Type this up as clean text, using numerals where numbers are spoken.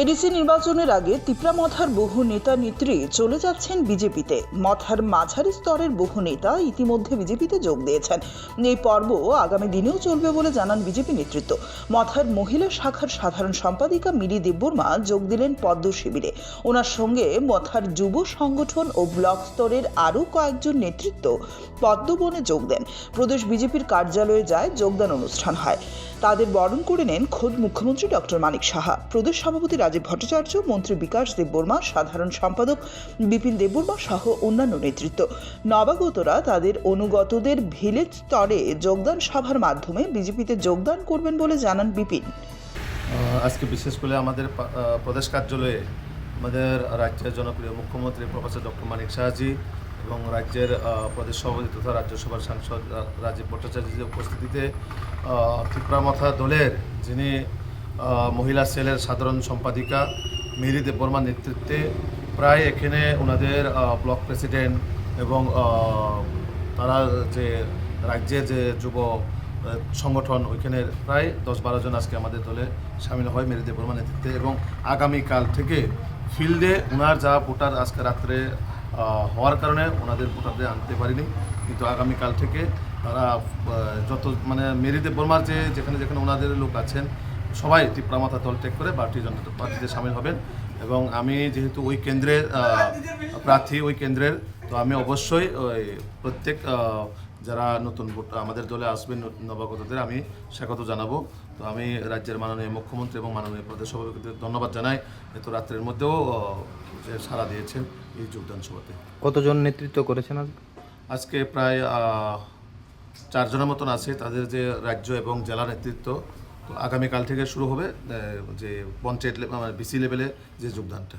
ADC নির্বাচনের আগে তিপ্রামথার বহু নেতা নেত্রী চলে যাচ্ছেন বিজেপিতে। মথার মাঝারি স্তরের বহু নেতা ইতিমধ্যে বিজেপিতে যোগ দিয়েছেন। এই পর্ব আগামী দিনেও চলবে বলে জানান বিজেপি নেতৃত্ব। মথার মহিলা শাখার সাধারণ সম্পাদিকা মিলি দেববর্মা যোগ দিলেন পদ্ম শিবিরে। ওনার সঙ্গে মথার যুব সংগঠন ও ব্লক স্তরের আরও কয়েকজন নেতৃত্ব পদ্মবনে যোগ দেন। প্রদেশ বিজেপির কার্যালয়ে যায়, যোগদান অনুষ্ঠান হয়। তাদের বরণ করে নেন খোদ মুখ্যমন্ত্রী ডক্টর মানিক সাহা, প্রদেশ সভাপতি রাজীব ভট্টাচার্য, মন্ত্রী বিকাশ দেববর্মা, সাধারণ সম্পাদক বিপিন দেববর্মা সহ অন্যান্য নেতৃত্ব। নবাগতরা তাদের অনুগতদের ভিলেজ স্তরে যোগদান সভার মাধ্যমে বিজেপিতে যোগদান করবেন বলে জানান বিপিন। আজকে বিশেষ করে আমাদের প্রদেশ কার্যালয়ে আমাদের রাজ্যের জনপ্রিয় মুখ্যমন্ত্রী প্রফেসর ডক্টর মানিক সাহাজি এবং রাজ্যের প্রদেশ সভাপতি তথা রাজ্যসভার সাংসদ রাজীব ভট্টাচার্যের উপস্থিতিতে তিপ্রামথা দলের যিনি মহিলা সেলের সাধারণ সম্পাদিকা মিলি দেববর্মার নেতৃত্বে প্রায় এখানে ওনাদের ব্লক প্রেসিডেন্ট এবং তারা যে রাজ্যের যে যুব সংগঠন ওইখানের প্রায় 10-12 জন আজকে আমাদের দলে সামিল হয় মিলি দেববর্মার নেতৃত্বে। এবং আগামীকাল থেকে ফিল্ডে ওনার যা ভোটার আজকে রাত্রে হওয়ার কারণে ওনাদের ভোটারদের আনতে পারিনি, কিন্তু আগামীকাল থেকে তারা যত মিলি দেববর্মার যেখানে যেখানে ওনাদের লোক আছেন সবাই তিপ্রামথা দল ত্যাগ করে ভারতীয় জনতা পার্টিতে সামিল হবেন। এবং আমি যেহেতু ওই কেন্দ্রের প্রার্থী ওই কেন্দ্রের, তো আমি অবশ্যই ওই প্রত্যেক যারা নতুন ভোট আমাদের দলে আসবেন নবাগতদের আমি স্বাগত জানাবো। তো আমি রাজ্যের মাননীয় মুখ্যমন্ত্রী এবং মাননীয় প্রদেশ সভাপতিদের ধন্যবাদ জানাই, এত রাত্রের মধ্যেও যে সাড়া দিয়েছেন এই যোগদান সভাতে। কতজন নেতৃত্ব করেছেন আজকে প্রায় 4 জনের মতন আছে, তাদের যে রাজ্য এবং জেলা নেতৃত্ব। তো আগামীকাল থেকে শুরু হবে যে পঞ্চায়েত বিসি লেভেলে যে যোগদানটা।